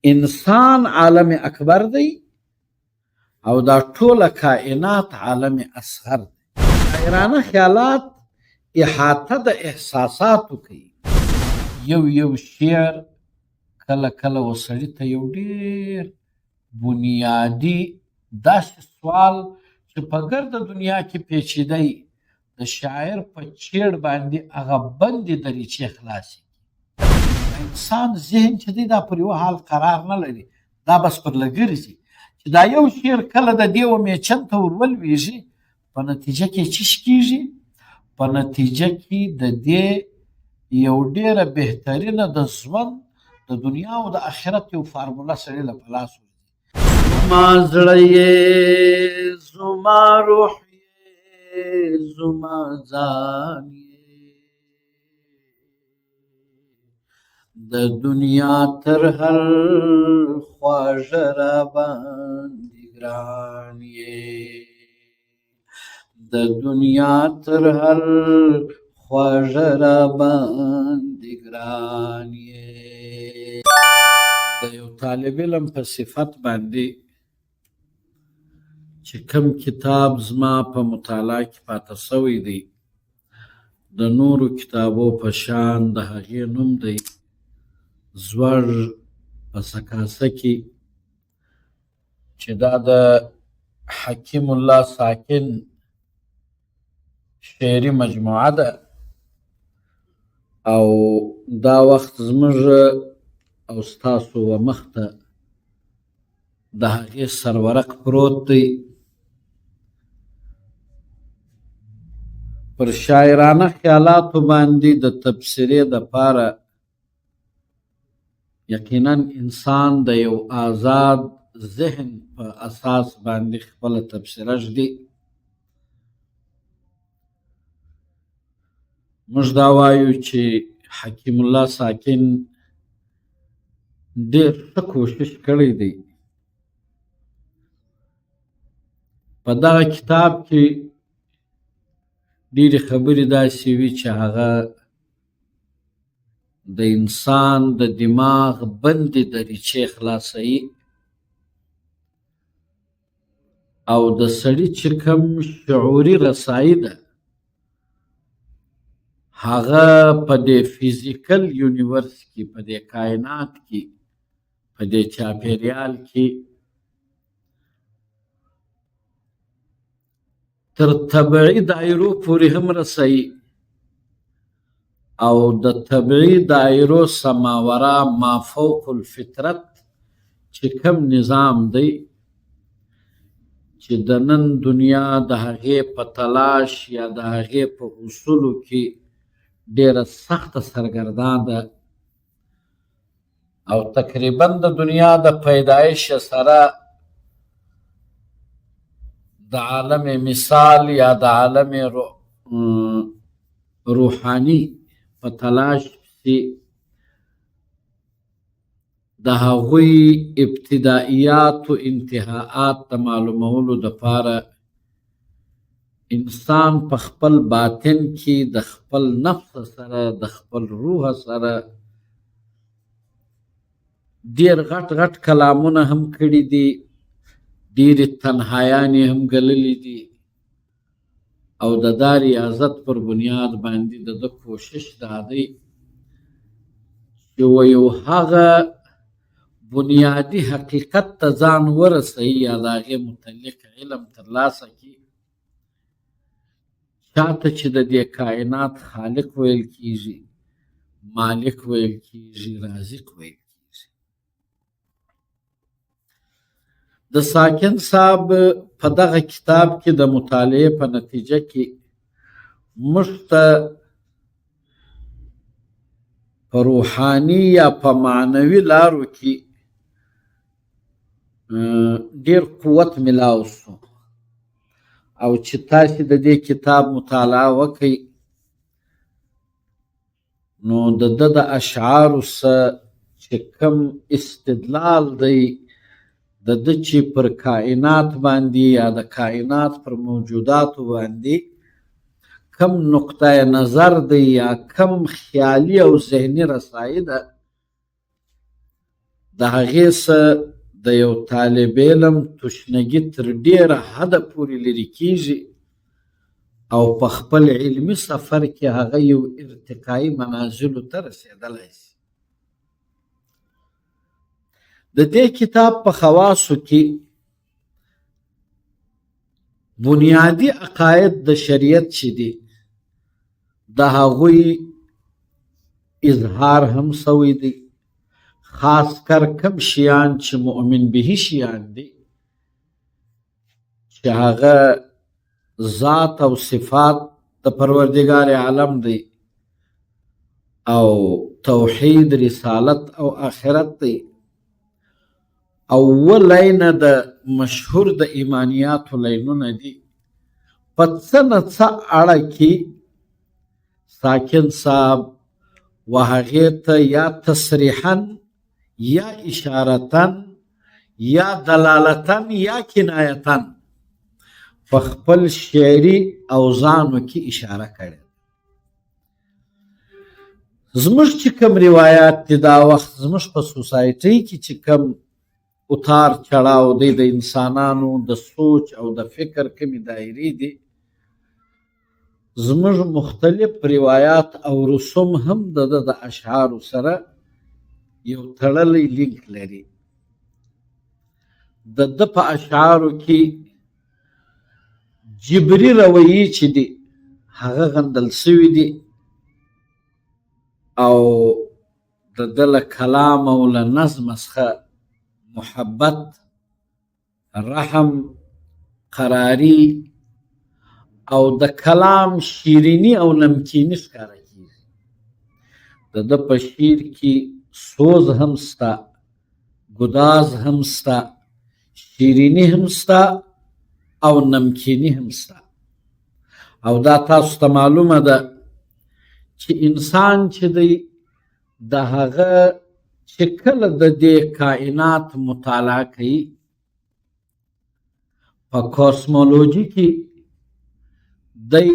انسان عالم اکبر دی او دا ټوله کائنات عالم اصغر دی. شاعرانه خیالات احاطه د احساساتو کوي. یو شعر کله کله وسړي ته یو ډېر بنیادي داسې سوال چې په ګرده دنیا کې پیچیدی د شاعر په چیړ باندې هغه بندې دریچې خلاصې انسان ذهن چې دی دا پر یو حال قرار نه لري، دا بس پر لګرځي چې دا یو شعر کله د دې ومیچن ته ور ولویږي، په نتیجه کې څه کیږي؟ په نتیجه کې د دې یو ډېره بهترینه د ژوند د دنیا او د آخرت یو فارموله سړي له په لاس ورځي. زما زړه یې زما روح یې زما ځان یې د دنیا تر هر خواږه راباندې ګران یې د دنیا تر هر خواږه راباندې ګران یې. د یو طالب علم په صفت باندې چې کوم کتاب زما په مطالعه کې پاته سوی دی د نورو کتابو په شان د هغې نوم دی زوړ په سکاسه کې چې دا د حکیم الله ساکن شعري مجموعه ده او دا وخت زموږ او ستاسو و مخ ته د هغې سرورق پروت دی. پر شاعرانه خیالاتو باندې د تبصرې دپاره یقینا انسان د یو آزاد ذهن په اساس باندې خپله تبصره ږدي. موږ دا وایو چې حکیم الله ساکن ډېر ښه کوشش کړی دی. په دغه کتاب کې ډېرې خبرې داسې وي چې هغه د انسان د دماغ بندې دریچې خلاصوي او د سړي چې کوم شعوري رسایي ده هغه په دې فیزیکل یونیورس کې، په دې کائنات کې، په دې چاپیریال کې تر طبعي دایرو پورې هم رسوي او د طبعي دایرو سماوره ما فوق الفطرت چې کوم نظام دی چې د نن دنیا د هغې په تلاش یا د هغې په اصولو کې ډېره سخته سرګردان ده او تقریبا د دنیا د پیدایش سره د عالم مثال یا د عالم روحانی په تلاش کې د هغوی ابتدائیات و انتهاءات د معلومولو دپاره انسان په خپل باطن کې د خپل نفس سره د خپل روح سره ډېر غټ غټ کلامونه هم کړي دي، ډېرې تنهایانې هم ګللې دي او د دا ریاضت پر بنیاد باندې د ده کوشش دا دی چې یو هغه بنیادي حقیقت ته ځان ورسوي یا د هغې متعلق علم ترلاسه کړي چاته چې د دې کائنات خالق ویل کیږي، مالک ویل کیږي، رازق ویل کیږي. د ساکن صاحب په دغه کتاب کې د مطالعې په نتیجه کې موږ ته په روحاني یا په معنوي لارو کې ډېر قوت میلاو شو او چې تاسې د دې کتاب مطالعه وکئ نو د ده د اشعارو څخه چې کوم استدلال دی د ده چې پر کائنات باندې یا د کائنات پر موجوداتو باندې کم نقطه نظر دی یا کم خیالي او ذهني رسایي ده د هغې څه د یو طالب علم تشنګي تر ډېره حده پورې لرې کیږي او په خپل علمي سفر کې هغه یو ارتقایي منازلو ته رسېدلی شي. د دې کتاب په خواصو کې بنیادی عقاید د شریعت چې دي د هغوی اظهار هم سوی دی، خاص کر کم شیان چې مؤمن به شیان دي چې هغه ذات او صفات د پروردگار عالم دی او توحید، رسالت او آخرت دی. او لاینه د مشهور د ایمانیاتو لاینونه دي. په څه نه څه اړه کې ساکن صاحب و هغې ته یا تصریحاً یا اشارتاً یا دلالتاً یا کنایتاً په خپل شعري اوزانو کې اشاره کړې. زموږ چې کوم روایات دي دا وخت زموږ په سوسایټۍ کې چې کوم اتار چړاو دی د انسانانو د سوچ او د فکر کمې دایرې دي، زموږ مختلف روایات او رسوم هم د اشعارو سره یو تړلی لینک لري. د په اشعارو کې جبري رویې چې دي هغه غندل سوي دي او د له کلام او له نظم څخه محبت، رحم، قراری او د کلام شیرینی او نمکینی ښکاره کیږي. د په شعر کې سوز هم سته، ګداز هم سته، شیرینی هم سته او نمکینی هم سته. او دا تاسو ته معلومه ده چې انسان چې دی د هغه چې کله د دې کائنات مطالعه کوي په کوسمولوژي کې دی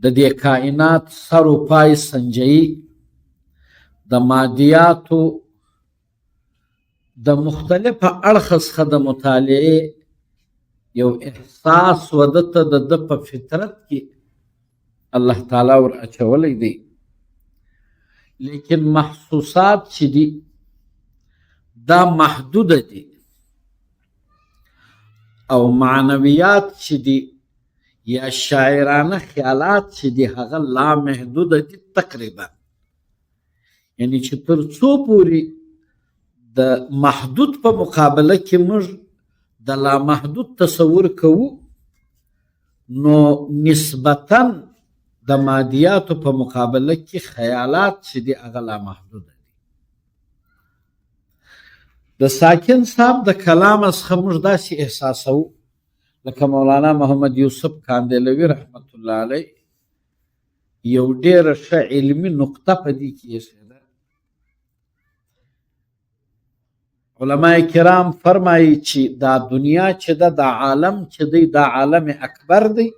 د دې کائنات سر و پای سنجوي، د مادیاتو د مختلفه اړخه څخه د مطالعې یو احساس ودته د په فطرت کې الله تعالی ور اچولی دی. لیکن محسوسات چې دي دا محدوده دي او معنویات چې دي یا شاعرانه خیالات چې دي هغه لامحدوده دي تقریبا. یعنی چې تر څو پورې د محدود په مقابله کې موږ د لامحدود تصور کوو نو نسبتاً د مادیاتو په مقابله کې خیالات چې دي هغه لامحدوده دي. د ساکن صاحب د کلام څخه موږ داسې احساسوو لکه مولانا محمد یوسف کاندیلوي رحمت الله علیه یو ډېره ښه علمي نقطه په دې کې ایښې ده. علما کرام فرمایي چې دا دنیا چې ده دا عالم چې دی دا عالم اکبر دی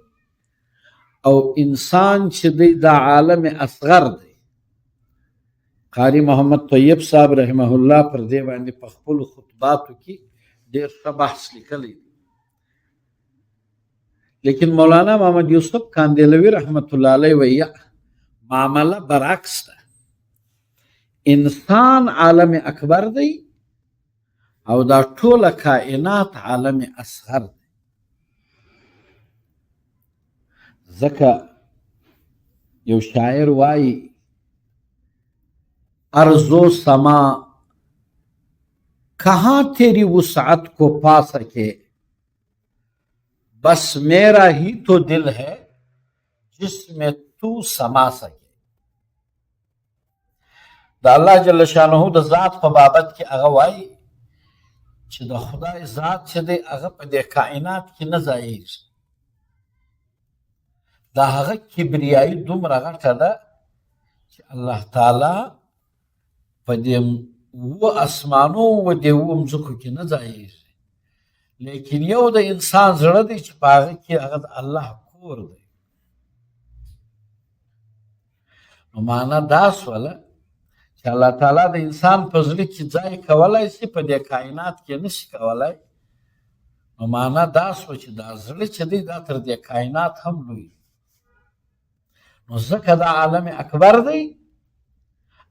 او انسان چې دی دا عالم اصغر دی. قاری محمد طیب صاحب رحمه الله پر دې باندې په خپلو خطباتو کې ډېر ښه بحث لیکلی دی. لیکن مولانا محمد یوسف کاندیلوي رحمت الله علیه وایي معامله برعکس ده. انسان عالم اکبر دی او دا ټوله کائنات عالم اصغر دی. ځکه یو شاعر وایي ارض و سما کہاں تیری وسعت کو پا سکے بس میرا ہی تو دل ہے جس میں تو سما سکے. د الله جل شانه د ذات په بابت کې هغه وایي چې د خدای ذات چې دی هغه په دې کائنات کې نه ځایېږي. دا هغه کبریایي دومره غټه ده چې الله تعالی په دې اوه اسمانو و دې اوه مځکو کې نه ځایېږي. لیکن یو د انسان زړه دی چې په هغه کې هغه د الله کور دی. نو معنا دا سوله چې الله تعالی د انسان په زړه کې ځای کولی شي په دې کائنات کې نشي کولی، نو معنا دا سوه چې دا زړه چې دی دا تر دې کائنات هم لوی، نو ځکه دا عالم اکبر دی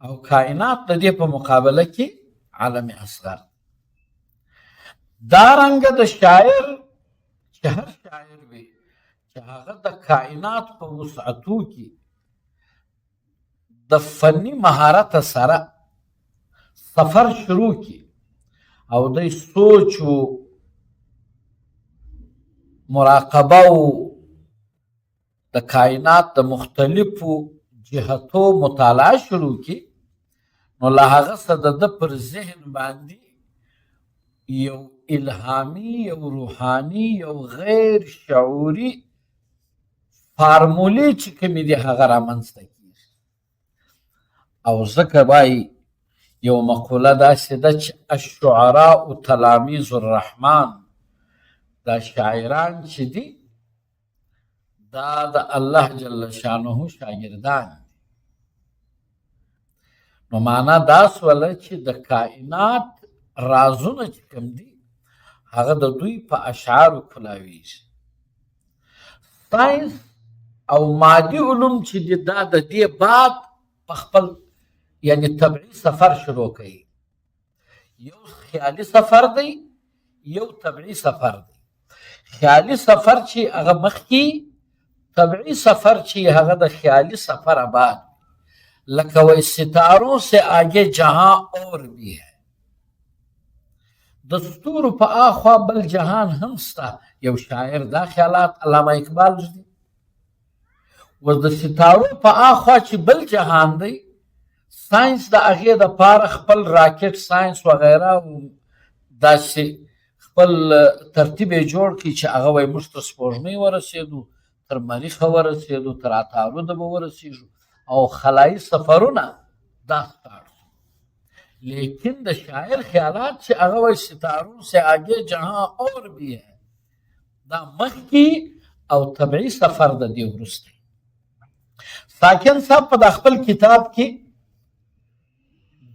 او کائنات د دې په مقابله کې عالم اصغر. دارنګه د شاعر چې هر شاعر وي چې هغه د کائنات په وسعتو کې د فني مهارت سره سفر شروع کی او د سوچ و مراقبه و د کائنات د مختلفو جهتو مطالعه شروع کی، نو له هغه څه د ده پر ذهن باندې یو الهامي، یو روحاني، یو غیر شعوري فارمولې چې کومې دي هغه رامنځته کېږي. او ځکه وایي یو مقوله داسې ده چې الشعراء تلاميذ الرحمن، دا شاعران چې دي دا د الله جل شانه شاګردان دي. نو معنا دا سوله چې د کائنات رازونه چې کوم دي هغه د دوی په اشعارو کلاویږي. ساینس او مادي علوم چې دي دا د دې بعد په خپل یعنی طبعي سفر شروع کوي. یو خیالي سفر دی، یو طبعي سفر دی. خیالي سفر چې هغه مخکې، طبعي سفر چې هغه د خیالي سفر بعد، لکه وی ستاروں سے آگے جہاں اور بھی ہے. د ستورو په آخوا بل جهان هم سته. یو شاعر دا خیالات علامه اقبال دی. و د ستارو په آخوا چې بل جهان دی، ساینس د هغې دپاره خپل راکټ ساینس وغیره داسې خپل ترتیب یې جوړ کړي چې هغه وایي موږ تر سپوږمۍ ورسېدو، تر مریخه ورسېدو، تر عطارده به ورسېږو او خلایي سفرونه دا ستار. لیکن د شاعر خیالات چې هغه وایي ستاروں سے آگے جہاں اور بھی ہے، دا مخکې او طبعي سفر د دې وروستی. ساکن صاحب په د خپل کتاب کې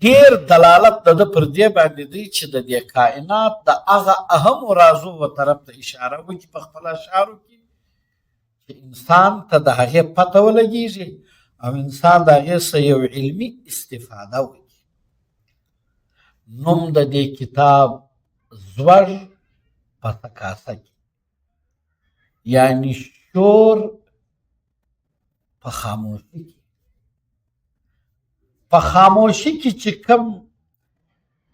ډېر دلالت د ده پر دې باندې دی چې د دې کائنات د هغه اهمو رازو و طرف ته اشاره وکړي په خپل اشعارو کې چې انسان ته د هغې پته ولګېږي او انسان د هغې څخه یو علمي استفاده وکړي. نوم د دې کتاب زوږ په ثقاسه کې، یعنی شور په خاموشي کې. په خاموشي کې چې کوم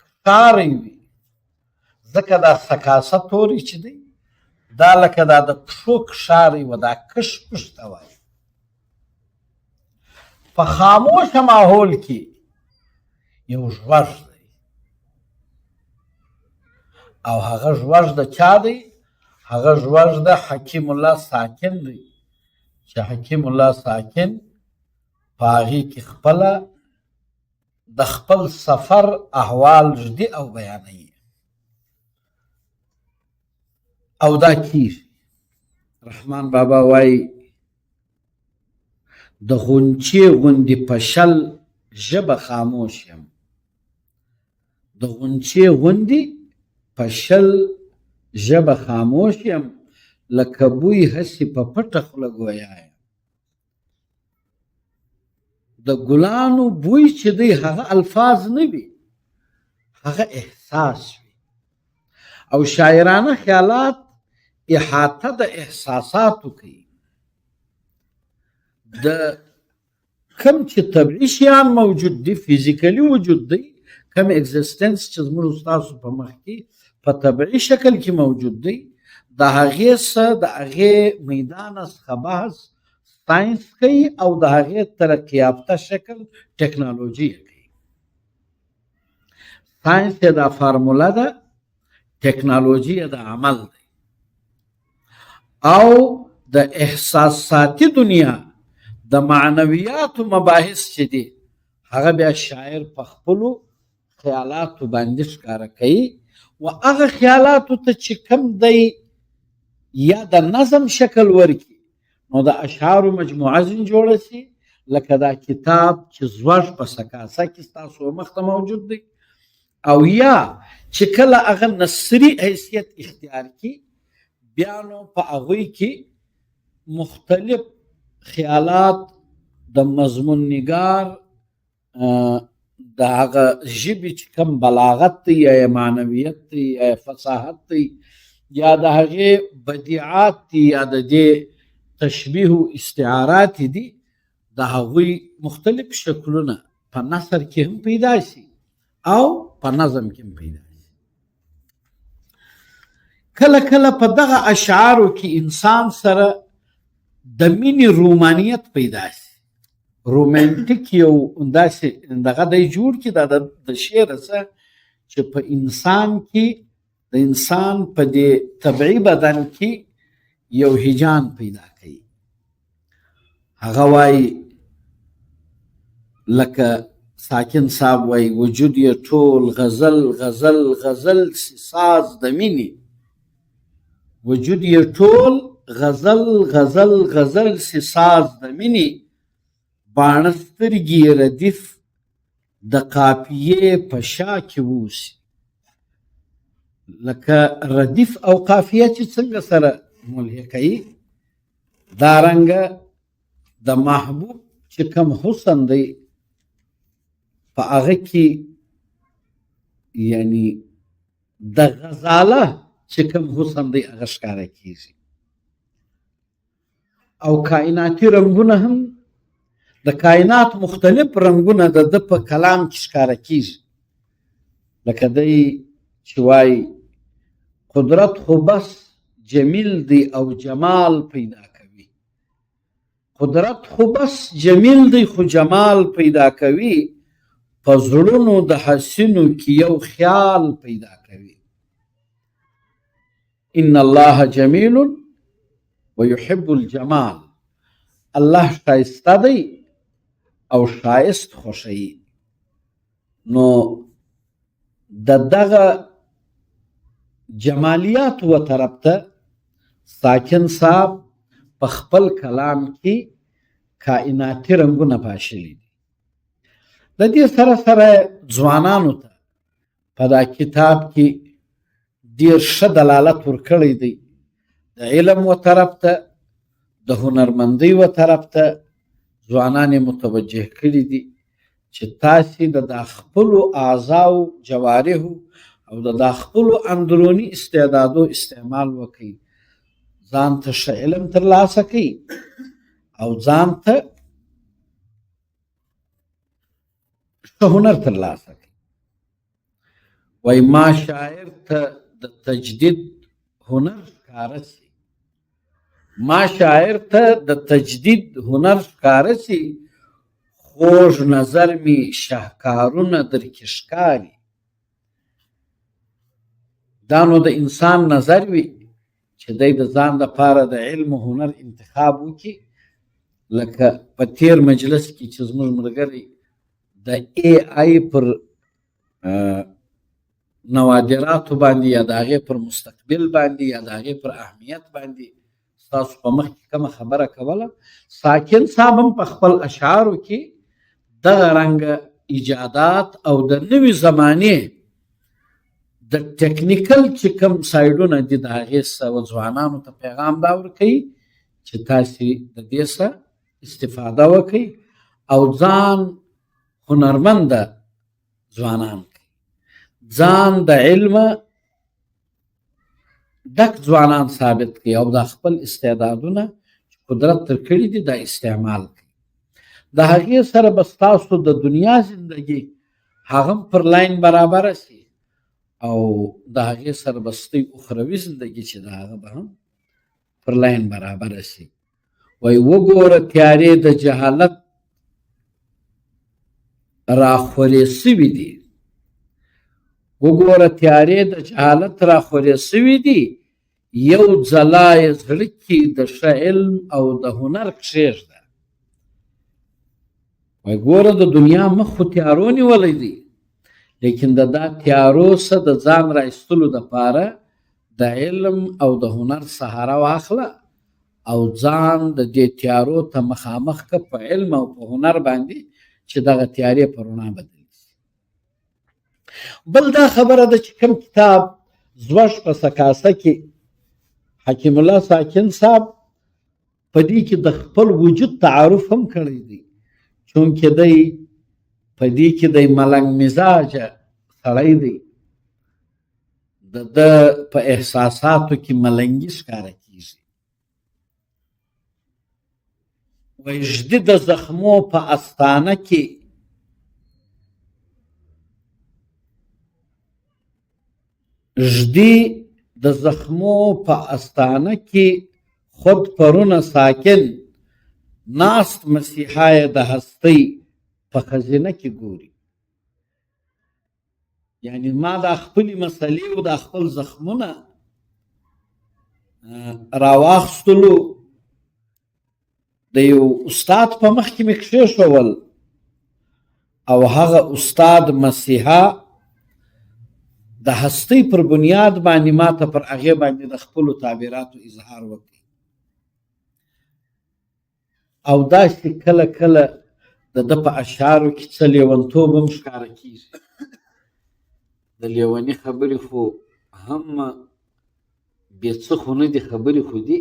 ښکاری وي، ځکه دا ثقاسه توری چې دی دا لکه دا د پښو ښکاری و، دا کش پش ته وایي. په خاموشه ماحول کې یو ژوږ دی او هغه ژوږ د چا دی؟ هغه ژوږ د حکیم الله ساکن دی چې حکیم الله ساکن په هغې کې خپله د خپل سفر احوال ږدي او بیانوي. او دا کیږي. رحمان بابا وایي د غونچې غوندې په شل ژبه خاموش یم، د غونچې غوندې په شل ژبه خاموش یم، لکه بوی هسې په پټه خوله ګویا یم. د ګلانو بوی چې دی هغه الفاظ نه وي، هغه احساس وي. او شاعرانه خیالات احاطه د احساساتو کوي. د کم چې طبعي شیان موجود دي، فیزیکلي وجود دی، کم اگزیستنس چې زموږ ستاسو په مخ کې په طبعي شکل کې موجود دی، د هغې څه د هغې میدانه څخه بحث ساینس کوي او د هغې ترقي یافته شکل ټکنالوژي کوي. ساینس یې دا فارموله ده، ټکنالوژي یې د عمل دی. او د احساساتي دنیا د معنویاتو مباحث چې دي هغه بیا شاعر په خپلو خیالاتو باندې ښکاره کوي. و هغه خیالاتو ته چې کوم دی یا د نظم شکل ورکړي، نو د اشعارو مجموعه ځینې جوړه شي، لکه دا کتاب چې زوږ په سکاسه کې ستاسو مخ ته موجود دی، او یا چې کله هغه نثري حیثیت اختیار کړي بیا نو په هغوی کې مختلف خیالات د مضمون نګار د هغه ژبې چې کوم بلاغت دی یا معنویت دی یا فصاحت دی یا د هغې بدیعات دي یا د دې تشبیه و استعارات دي، د هغوی مختلف شکلونه په نثر کې هم پیدا شي او په نظم کې هم پیدا شي. کله کله په دغه اشعارو کې انسان سره د مینې رومانیت پیدا شي، رومانټیک یو داسې دغه دی جوړ کړي دا د شعر څه چې په انسان کې د انسان په دې طبعي بدن کې یو هیجان پیدا کوي. هغه وایي لکه ساکن صاحب وایي وجود یې ټول غزل غزل غزل ساز د مینې، وجود یې ټول غزل غزل غزل ساز د مینې، باڼه سترګې ردیف د قافیې په شا کې ووسي. لکه ردیف او قافیه چې څنګه سره ملحقوي دارنګه د محبوب چې کوم حسن دی په هغه کې یعنی د غزاله چې کوم حسن دی هغه ښکاره کیږي. او کائناتي رنګونه هم د کائنات مختلف رنګونه د ده په کلام کې ښکاره کیږي. لکه دی چې وایي قدرت خو بس جمیل دی او جمال پیدا کوي، قدرت خو بس جمیل دی خو جمال پیدا کوي، په زړونو د حسینو کې یو خیال پیدا کوي. ان الله جمیل ويحب الجمال، الله ښایسته دی او ښایست خوښوي. نو د دغه جمالیات و طرف ته ساکن صاحب په خپل کلام کې کائناتي رنګونه پاشلي دي. د دې سره سره ځوانانو ته په دا کتاب کې ډېر ښه دلالت ورکړی دی، د علم و طرف ته د هنرمندۍ و طرف ته ځوانان یې متوجه کړي دي چې تاسې د خپلو اعضاو جوارحو او د خپلو اندروني استعدادو استعمال وکړئ، ځان ته ښه علم ترلاسه کړئ او ځان ته ښه هنر ترلاسه کړئ. وایي ما شاعر ته د تجدید هنر ښکاره سي، ما شاعر ته د تجدید هنر ښکاره سي، خوږ نظر می شهکارونه درکې ښکاري. دا نو د انسان نظر وي چې دی د ځان لپاره د علم و هنر انتخاب وکړي. لکه په تیر مجلس کې چې زموږ ملګری د AI پر نوادراتو باندې یا د هغې پر مستقبل باندې یا د هغې پر اهمیت باندې ستاسو په مخ کې کومه خبره کوله، ساکن صاحب هم په خپل اشعارو کې دغه رنګه ایجادات او د نوې زمانې د ټیکنیکل چې کوم سایډونه دي د هغې څخه ځوانانو ته پیغام دا ورکوي چې تاسې د دې څخه استفاده وکړئ او ځان هنرمنده ځوانان کړئ، ځان د علمه ډک ځوانان ثابت کړئ او د خپل استعدادونه چې قدرت ترکړي دي دا استعمال کړئ. د هغې سره به ستاسو د دنیا زندګي هغه پر لاین برابره سي او د هغې سره به ستاسو اخروي زندګي چې د هغه به هم پر لاین برابره سي. وایي وګوره تیارې د جهالت راخورې سوي دي، وګوره تیارې د جهالت راخورې سوي دي، یو ځلا یې زړه کې د ښه علم او د هنر کښېږده. وایي ګوره د دنیا مخ خو تیارو نیولی دی، لیکن د دا تیارو څخه د ځان را ایستلو دپاره د علم او د هنر سهاره واخله او ځان د دې تیارو ته مخامخ که په علم او په هنر باندې چې دغه تیارې په رڼا بدلې شي. بل دا خبره ده چې کوم کتاب زوږ په سکاسه کې حکیم الله ساکن صاحب په دې کې د خپل وجود تعارف هم کړی دی، چونکې دی په دې کې دی ملنګ مزاجه سړی دی، د په احساساتو کې ملنګي ښکاره کیږي. وجدي د زخمو په استانه کې ژدي د زخمو په استانه کې خود پرونه ساکن ناست مسیحای د هستی په خزینه کې ګوري. یعنی ما د خپلې مسلې او د خپل زخمونه راواخستلو د یو استاد په مخ کې مې کښېښول او هغه استاد مسیحا د هستۍ پر بنیاد باندې ما ته پر هغې باندې د خپلو تعبیراتو اظهار وکړي. او داسې کله کله د ده په اشعارو کې څه لیونتوب هم ښکاره کېږي. د لیوني خبرې خو هم بې څه خو نه دي، خبرې خو دي.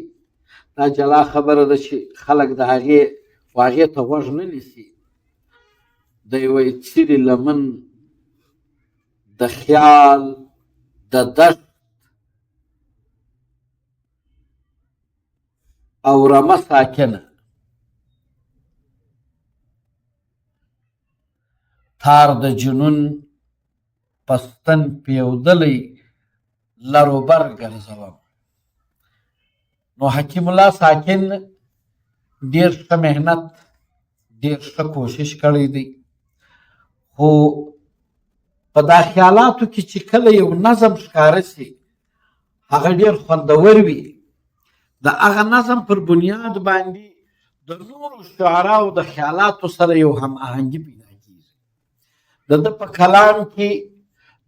دا جلا خبره ده چې خلک د هغې خو هغې ته غوږ نه نیسي. دی وایي څیرې لمن د خیال د دشت او رمه ساکنه تار د جنون پستن پیودلی لروبر ګرځوم. نو حکیم الله ساکن ډېر ښه محنت ډېر ښه کوشش کړی دی، خو په دا خیالاتو کې چې کله یو نظم ښکاره سي هغه ډېر خوندور وي. د هغه نظم پر بنیاد باندې د نورو شعراو د خیالاتو سره یو هماهنګي پیدا کېږي. د ده په کلام کې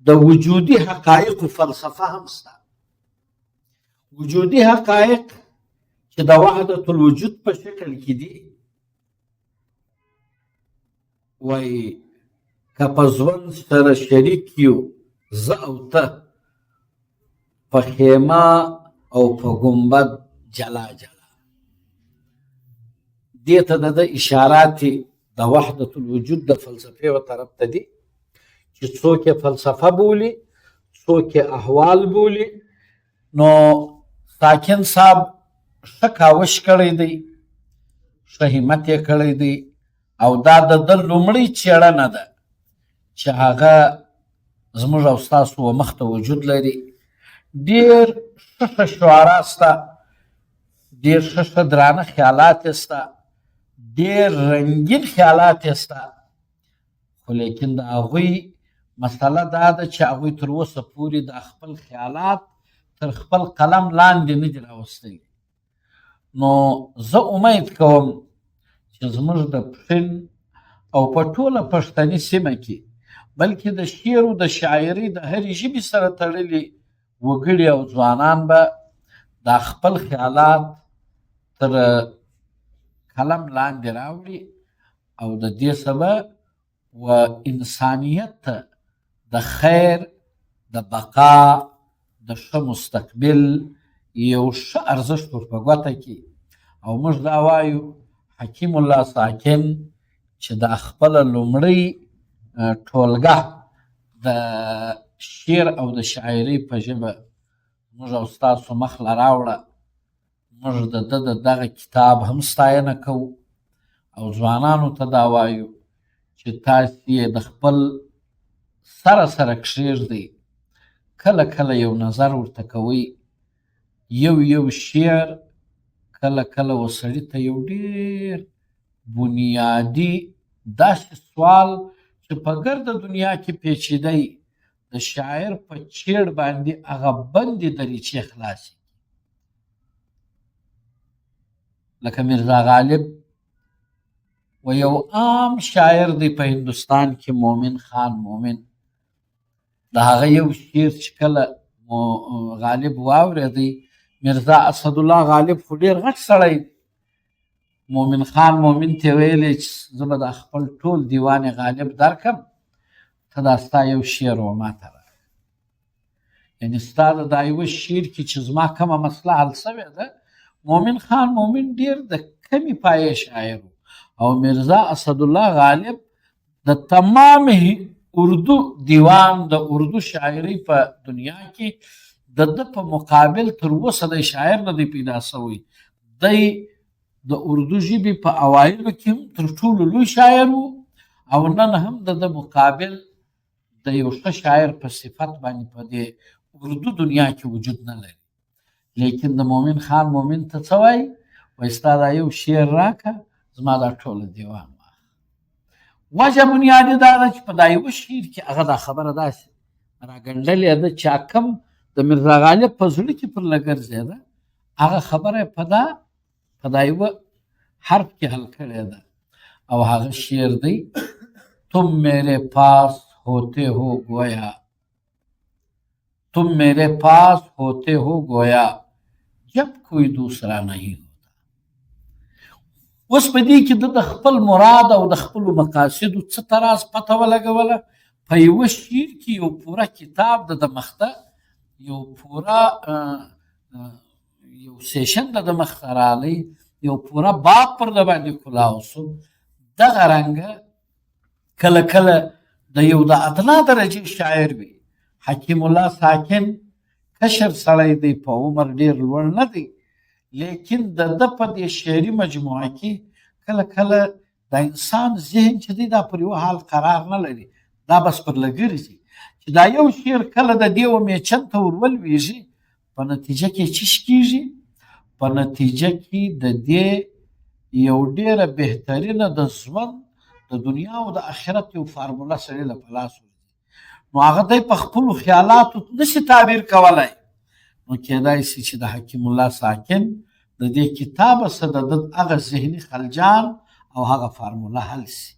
د وجودي حقایقو فلسفه هم شته. وجودي حقایق چې د وحدت الوجود په شکل کې دي، وایي که په ژوند سره شریک یو زه او ته په خیمه او په ګنبد جلا جلا. دې ته د ده اشارات د وحدت الوجود د فلسفې و طرف ته دي چې څوک یې فلسفه بولي څوک یې احوال بولي. نو ساکن صاحب ښه کاوش کړی دی، ښه همت یې کړی دی، او دا د ده لومړۍ څېړنه ده چې هغه زموږ او ستاسو مخ ته وجود لري. ډېر ښه ښه شعرا سته، ډېر ښه ښه درانه خیالات یې سته، ډېر رنګین خیالات یې سته، خو لیکن د هغوی مسله دا ده چې هغوی تر اوسه پورې د خپل خیالات تر خپل قلم لاندې نه دي راوستلي. نو زه امید کوم چې زموږ د پښین او په ټوله پښتني سیمه کې بلکې د شعر او د شاعرۍ د هرې ژبې سره تړلي وګړي او ځوانان به دا خپل خیالات تر قلم لاندې راوړي او د دې سبب و انسانیت ته د خیر د بقا د ښه مستقبل یو ښه ارزښت ور په ګوته کړي. او موږ دا وایو حکیم الله ساکن چې دا خپله لومړۍ ټولګه د شعر او د شاعرۍ په ژبه موږ او ستاسو مخ له راوړه. موږ د ده د دغه کتاب هم ستاینه کوو او ځوانانو ته دا وایو چې تاسې یې د خپل سره سره کښېږدئ، کله کله یو نظر ورته کوئ، یو شعر کله کله و سړي ته یو ډېر بنیادي داسې سوال چې په ګرده دنیا کې پیچیدی د شاعر په چیړ باندې هغه بندې دریچې خلاصې لکه میرزا غالب و یو عام شاعر دی په هندوستان کې مومن خان مومن. د هغه یو شعر چې کله غالب واورېدی میرزا اسدالله غالب خو ډېر غټ سړی دی. مومن خان مومن ته ویلې چې زه به د خپل ټول دیوان غالب درکم، ته دا ستا یو شعر و ما ته راکړه. یعنې ستا د دا یوه شعر کې چې زما کومه مسله حل سوې ده. مومن خان مومن ډېر د کمې پایې شاعر و او میرزا اسدالله غالب د تمام اردو دیوان د اردو شاعرۍ په دنیا کې د ده په مقابل تر اوسه د شاعر نه دی پیدا سوی. دی د اردو ژبې په اوایلو کې هم تر ټولو لوی شاعر و او نن هم د ده مقابل د یو ښه شاعر په صفت باندې په دې اردو دنیا کې وجود نه لري. لیکن د مومن خان مومن ته څه وایي؟ وایي ستا دا یو شعر راکړه، زما دا ټوله دیوان واخله. وجه بنیادي دا ده چې په دا یوه شعر کې هغه دا خبره داسې راګنډلې ده چې حکم د میرزا غالب په زړه کې پر لګرځېده، هغه خبره یې په دا یوه حرف کې حل کړې ده او هغه شعر دی: تم میرے پاس ہوتے ہو گویا، تم میرے پاس ہوتے ہو گویا جب کوئی دوسرا نہیں ہوتا. اوس په دې کې د خپل مراد او د خپلو مقاصدو څه تراز پته ولګوله. په یوه شعر کې یو پوره کتاب د مخته یو پوره یو سیشن د مخته راغلی، یو پوره باب پر د باندې کلاو سو. دغه رنګه کله کله د یو د ادنا درجې شاعر وي. حکیم الله ساکن کشر سړی دی، په عمر ډېر لوړ نه دی، لیکن د ده په دې شعري مجموعه کې کله کله د انسان ذهن چې دی دا پر یو حال قرار نه لري، دا بس پر لګرځي چې دا یو شعر کله د دې و میچن ته ور ولویږي. په نتیجه کې څه کېږي؟ په نتیجه کې د دې یو ډېره بهترینه د ژوند د دنیا او د آخرت یو فارموله سړي له په لاس ورځي. نو هغه دی په خپلو خیالاتو نشي تعبیر کولی. نو کېدای شي چې د حکیم الله ساکن د دې کتابه څه د ده هغه ذهني خلجان او هغه فارموله حل شي.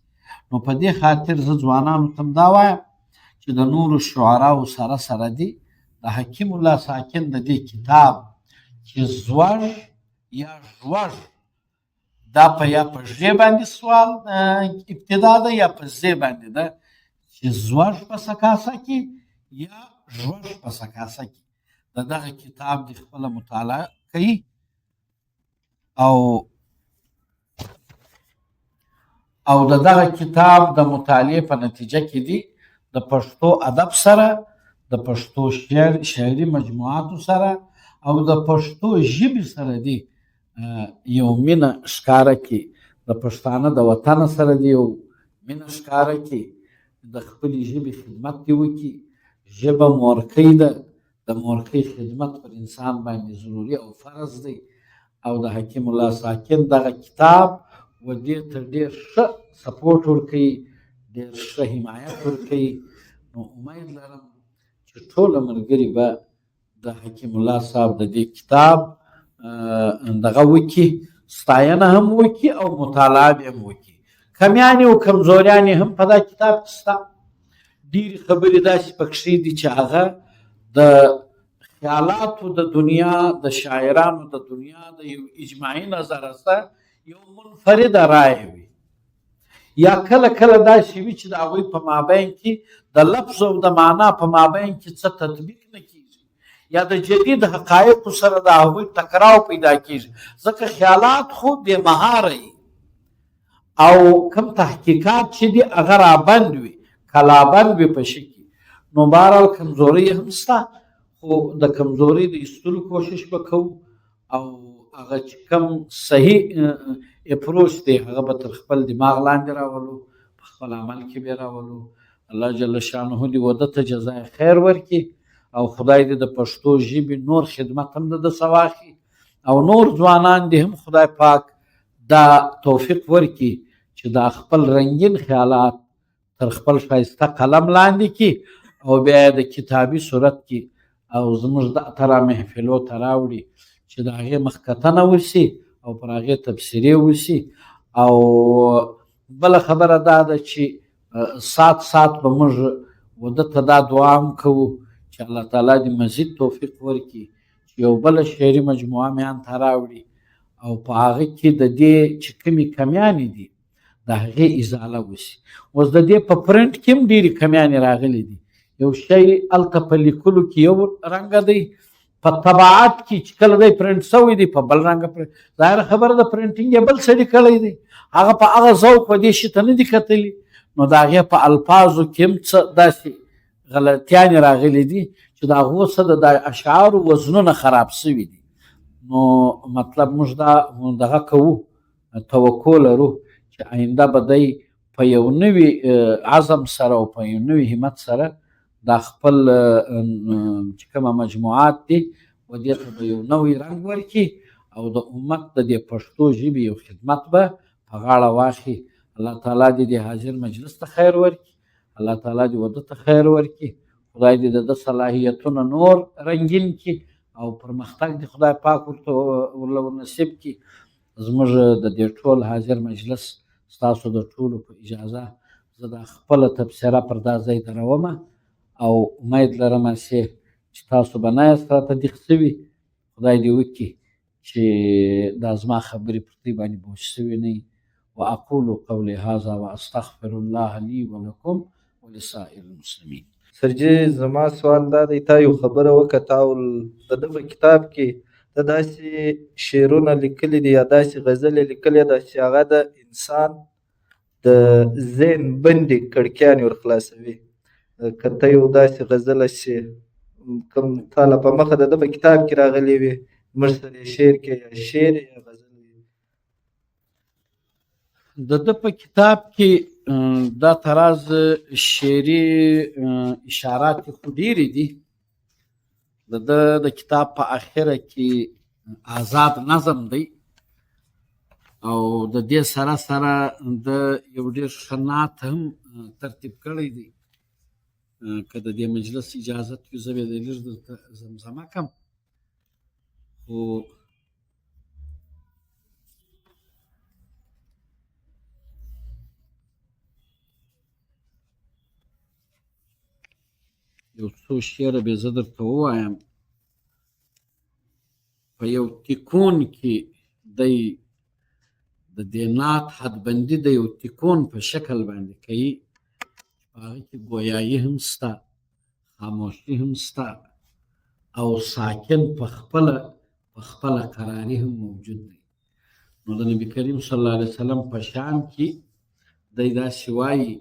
نو په دې خاطر زه ځوانانو ته هم دا وایم چې د نورو شعراو سره سره دي د حکیم الله ساکن د دې کتاب چې زوړ یا ژوړ، دا په یا په ژ باندې سوال ابتدا ده یا په ز باندې ده، چې زوړ په سکاسه کې یا ژوړ په سکاسه کې د دغه کتاب د خپله مطالعه کوي او د دغه کتاب د مطالعې په نتیجه کې دي د پښتو ادب سره، د پښتو شعري مجموعاتو سره او د پښتو ژبې سره دي یو مینه ښکاره کړي. د پښتانه د وطن سره دي یو مینه ښکاره کړي، د خپلې ژبې خدمت دې وکړي. ژبه مورکۍ ده، د مورکۍ خدمت پر انسان باندې ضروري او فرض دی. او د حکیم الله ساکن دغه کتاب و دې ته ډېر ښه سپورټ ورکوي، ډېر ښه حمایت ورکوي. نو امید لرم چې ټوله ملګري به د حکیم الله صاحب د دې کتاب دغه وکړي، ستاینه هم وکړي او مطالعه به هم وکړي. کمیانې او کمزوریانې هم په دا کتاب کې شته. ډېرې خبرې داسې پکښې دي چې هغه د خیالاتو د دنیا، د شاعرانو د دنیا د یو اجماعي نظره سره یو منفرده رایه وي، یا کله کله داسې وي چې د هغوی په مابین کې د لفظ او د معنا په مابین کې څه تطبیق نه کېږي، یا د جدید حقایقو سره د هغوی ټکراو پیدا کېږي. ځکه خیالات خو بېمهاره وي او کوم تحقیقات چې دي هغه رابند وي، کلابند وي په شي کې. نو بهرحال کمزوري هم شته، خو د کمزورۍ د ایستلو کوشش به کوو او هغه چې کوم صحیح اپروچ دی هغه به تر خپل دماغ لاندې راولو، په خپل عمل کې به راولو. الله جل شانه دې وده ته جزای خیر ورکړي او خدای دې د پښتو ژبې نور خدمت هم د ده څه واخلي او نور ځوانان دې هم خدای پاک دا توفیق ورکړي چې دا خپل رنګین خیالات تر خپل ښایسته قلم لاندې کړي او بیا یې د کتابي صورت کې او زموږ د اترا محفلو ته راوړي چې د هغې مخکتنه وشي او پر هغې تبصرې وشي. او بله خبره دا ده چې سات به موږ وده ته دا دعا هم کوو چې الله تعالی دې مزید توفیق ورکړي چې یو بله شعري مجموعه میان ته راوړي او په هغه کې د دې چې کومې کمیانې دي د هغې ازاله وشي. اوس د دې په پرنټ کې هم ډېرې کمیانې راغلي دي. یو شی هلته په لیکلو کې یو رنګه دی، په طباعت کې چې کله دی پرنټ شوی دی په بل رنګه ظاهره خبره د پرنټینګ یې بل سړي کړی دی، هغه په هغه ذوق په دې شي ته نه دي کتلي، نو د هغې په الفاظو کې هم څه داسې غلطیانې راغلي دي چې د هغو څه د اشعارو وزنونه خراب شوي دي. نو مطلب موږ دا دغه کوو، توقع لرو چې آینده به دی په یو نوي عزم سره او په یو نوي همت سره دا خپل چې کومه مجموعات دي و دې ته به یو نوی رنګ ورکړي او د امت د دې پښتو ژبې یو خدمت به په غاړه واخلي. الله تعالی دې د حاضر مجلس ته خیر ورکړي، الله تعالی دې وده ته خیر ورکړي، خدای دې د ده صلاحیتونه نور رنګین کړي او پرمختګ دې خدای پاک ورته ورنصیب کړي. زموږ د دې ټول حاضر مجلس ستاسو د ټولو په اجازه زه دا خپله تبصره پر دا ځای درومه او امید لرم چې تاسو به نه یاست راته دیغ شوي. خدای دې وکړي چې دا زما خبرې پر دې باندې بوج شوي نه وي. واقول قولي هذا واستغفر الله لي ولكم ولسائر المسلمين. سرجي زما سوال دا دی، تا یو خبره وکړه، تا د ده په کتاب کې ته داسې شعرونه لیکلي دي یا داسې غزلې لیکلې ده چې هغه د انسان د ذهن بندې کړکیانې ورخلاصوي. که ته یو داسې غزله چې کوم تاله په مخه د ده په کتاب کې راغلې وي موږ سره یې شعر کې یا شعر یا غزل وي. د ده په کتاب کې دا تراز شعري اشارات خو ډېرې دي. د ده د کتاب په اخره کې آزاد نظم دی او د دې سره سره د یو ډېر ښه نعت هم ترتیب کړی دی. که د دې مجلس اجازت وي زه به یې لږ درته زمزمه کړم، خو یو څو شعره به زه درته ووایم. په یو تیکون کې دی د دې نعت حدبندي د یو تیکون په شکل باندې کوي، په هغه کې ګویایي هم شته، خاموشي هم شته او ساکن په خپله قراري هم موجود دی. نو د نبي کریم صلی الله علیه وسلم په شان کې دی داسې وایي،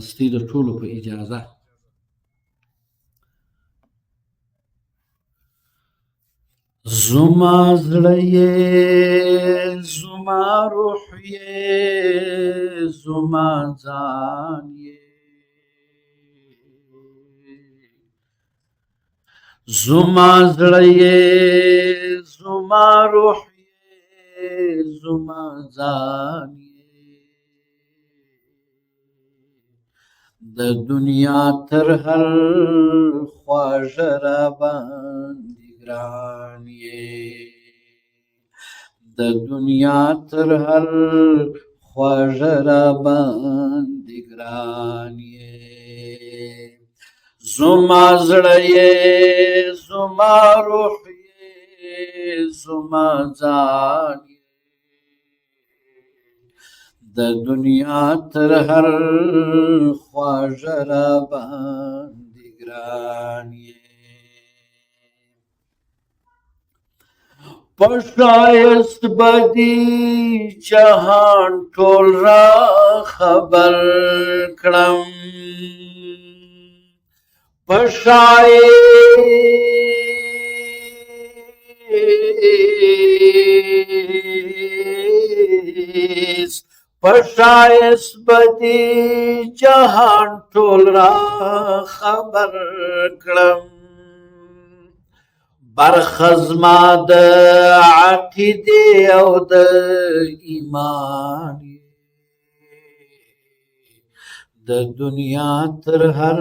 ستاسو د ټولو په اجازه. زما زړه یې زما روح یې زما ځان یې، زما زړه یې زما روح یې زما ځان یې، د دنیا تر هر خواږه راباندې ګران یې، د دنیا تر هر خواږه راباندې ګران یې، زما زړه یې زما روح یې زما ځان یې، د دنیا تر هر خواږه راباندې ګران یې، په ښایست به دې جهان ټول را خبر کړم، په ښایست به دې جهان ټول را خبر کړم، برخه زما د عقیدې او د ایمان یې، د دنیا تر هر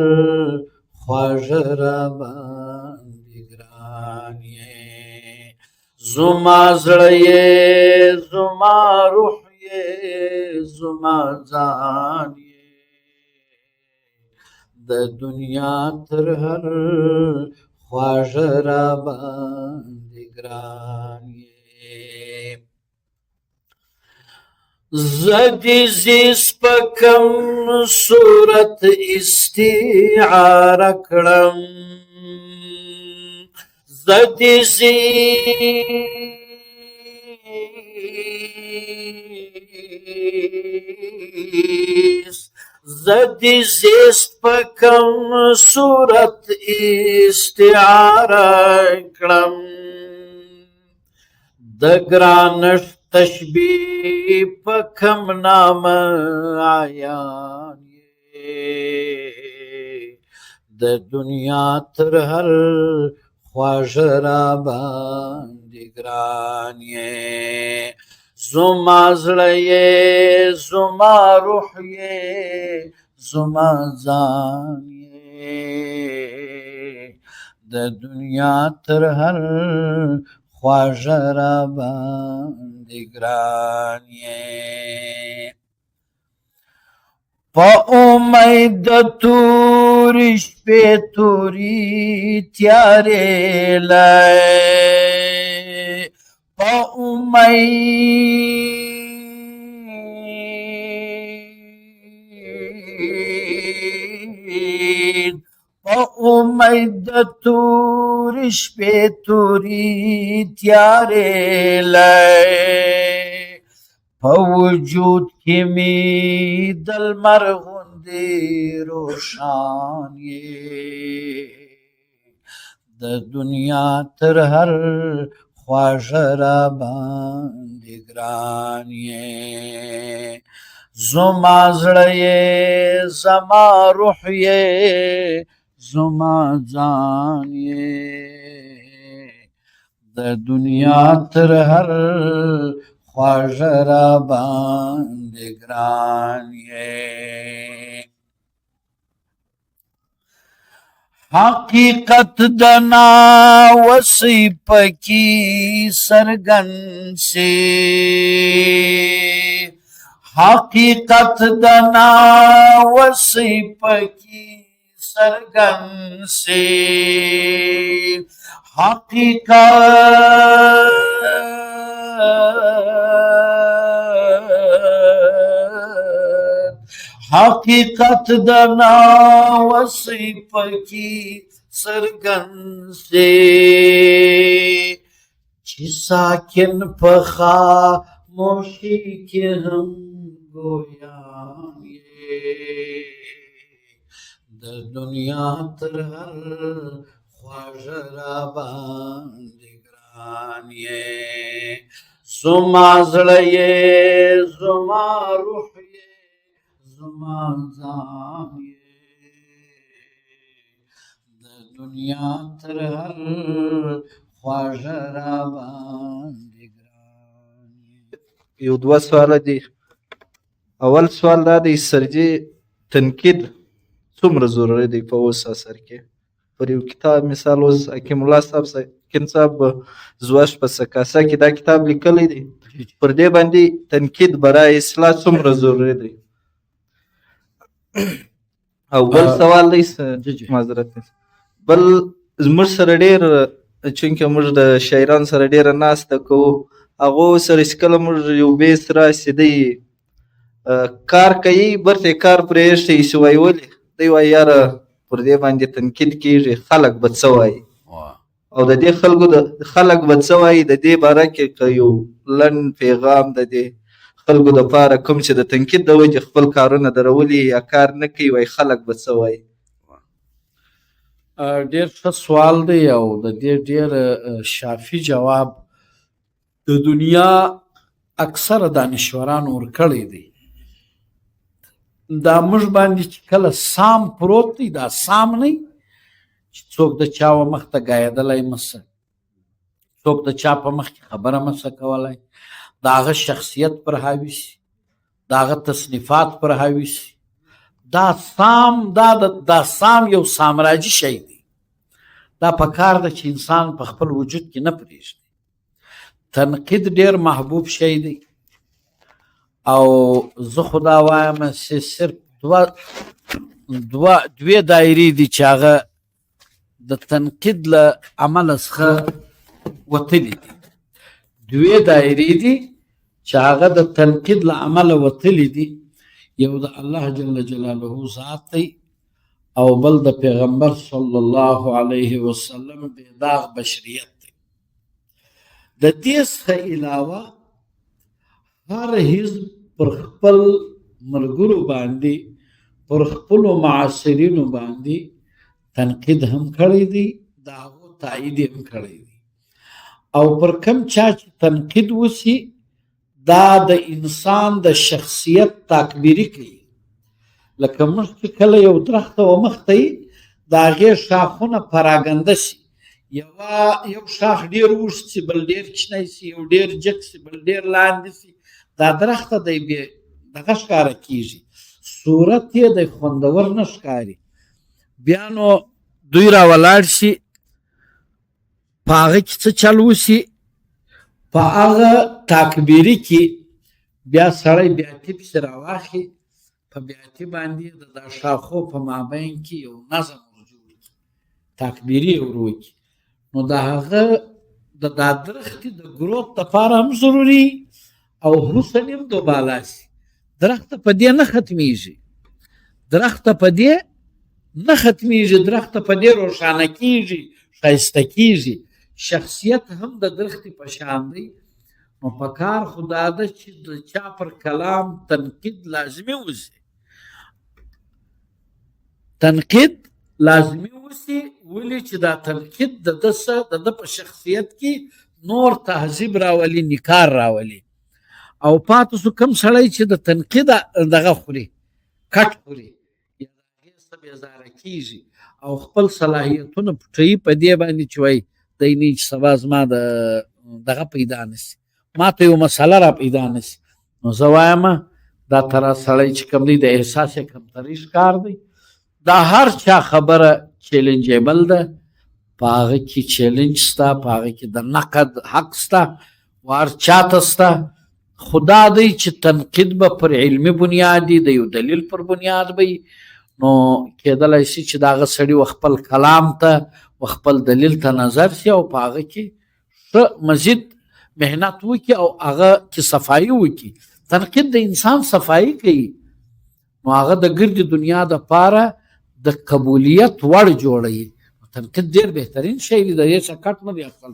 خواږه راباندې ګران یې، زما زړه یې زما روح یې زما ځان یې، د دنیا تر هر خواږه را باندې ګران یې زه دې زیست په کوم صورت استعاره کړم زه دې زیست په کوم صورت استعاره کړم د ګرانښت تشبیه په کوم نامه عیان یې د دنیا تر هر خواږه را باندې ګران یې زما زړه یې زما روح یې زما ځان یې د دنیا تر هر خواږه را باندې ګران یې په امید د تورې شپې تورې تیارې لای په امید د تورې شپې تورې تیارې لای په وجود کې مې د لمر غوندې روښان یې د دنیا تر هر خواږه را باندې ګران یې زما زړه یې زما روح یې زما ځان یې د دنیا تر هر خواږه را باندې ګران یې حقیقت د ناوسۍ پکې څرګند سي حقیقت د ناوسۍ پکې څرګند سي حقیقت د ناوسۍ پکې څرګند سي چې ساکن په خاموشي کې هم ګویان یې د دنیا تر هر خواږه را باندې ګران یې زما زړه یې زما روح یې زما ځان یې د دنیا تر هر خواږه را باندې ګران یو دوه سواله دي اول سوال دا دی سرجي تنقید څومره ضروري دی په اوس اثر کې پر یو کتاب مثال اوس حکیم الله صاحب صاحب زواش په سکاسه کې دا کتاب لیکلی دی پر دې باندې تنقید برای اصلاح څومره ضروري دی او بل سوال دی معذرت بل زموږ سره ډېر چونکې موږ د شاعرانو سره ډېره ناسته کوو هغو سره چې کله موږ یو بیس راسي دی کار کوي برته کار پرېږدي چې وایي ولې دی وایي یاره پر دې باندې تنقید کېږي خلک به څه وایي او د دې خلک به څه وایي د دې باره کې که یو لنډ پیغام د دې خلکو دپاره کوم چې د تنقید د وجې خپل کارونه درولي یا کار نه کوي وایي خلک به څه وایي ډېر ښه سوال دی او د دې ډېر شافي جواب د دنیا اکثره دانشورانو ورکړی دی دا موږ باندې چې کله سام پروت دی دا سام نه چې څوک د چا و مخ ته ګایدلی مسه څوک د چا په مخ کې خبره مسه کولی د هغه شخصیت پر حاوي سي د هغه تصنیفات پر حاوي سي دا سام یو سامراجي شی دی دا پکار ده چې انسان په خپل وجود کې نه پرېږدي تنقید ډېر محبوب شی دی او زه خو دا وایم چې صرف دوې دایرې دي چې هغه د تنقید له عمله څخه وتلي دي. دوې دایرې دي چې هغه د تنقید له عمله وتلي دي. یو د الله جل جلاله ذات دی او بل د پیغمبر صلی الله علیه وسلم بېداغ بشریت دی. د دې څخه علاوه هر حزب پر خپل ملګرو باندې پر خپلو معاصرینو باندې تنقید هم کړی دی، د هغو تایید هم کړی دی. او پر کم چا چې تنقید وسي دا د انسان د شخصیت تکبیری کوي. لکه موږ چې کله یو درخت ته ومخته یي د هغې شاخونه پراګنده سي، یو شاخ ډېر اوږد سي، بل ډېر کوچنی سي، یو ډېر جګ سي، بل ډېر لاندې سي، دا درخت ته دی دغه ښکاره کېږي، صورت یې دی خوندور نه ښکاري. بیا نو دوی راولاړ شي په هغه کې څه چل وسي، په هغه تکبیري کې بیا سړی بیاتي پسې راواخلي، په بیاتي باندې د دا شاخو په مابین کې یو نظم ورجوړ کړي، تکبیري یې ور وکړي. نو د هغه د دا درختې د ګروت دپاره هم ضروري او حسن هم دوبالا سي. درخت په دې نه ختمیږي، درخت په دې نه ختمیږي، درخت په دې روښانه کیږي، ښایسته کیږي. شخصیت هم د درختې په شان دی. نو په کار خو دا ده چې د چا پر کلام تنقید لازمي وسي، تنقید لازمي وسي. ولې چې دا تنقید د ده په شخصیت کې نور تهذیب راولي، نکار راولي. او پاتې سو کم سړی چې د تنقید دغه خوري، کټ خوري، یا د هغې څخه بېزاره کېږي او خپل صلاحیتونه پټوي په دې باندې چې وایي دی نه چې سبا زما دغه پیدا نه سي، ما ته یو مسله را پیدا نه سي. نو زه وایم دا ترا سړی چې کوم دی د احساس یې کمتري ښکار دی. دا هر چا خبره چیلنجیبل ده، په هغه کې چیلنج شته، په هغه کې د نقد حق شته، و هر چاته شته. خو دا دی چې تنقید به پر علمي بنیاد وي، د یو دلیل پر بنیاد به وي. نو کېدلی شي چې د هغه سړي و خپل کلام ته و خپل دلیل ته نظر شي او په هغه کې ښه مزید محنت وکړي او هغه کې صفایي وکړي. تنقید د انسان صفایي کوي، نو هغه د ګردې دنیا دپاره د قبولیت وړ جوړوي. تنقید ډېر بهترین شی دی، د دې څخه کټ نه دی اخیستل.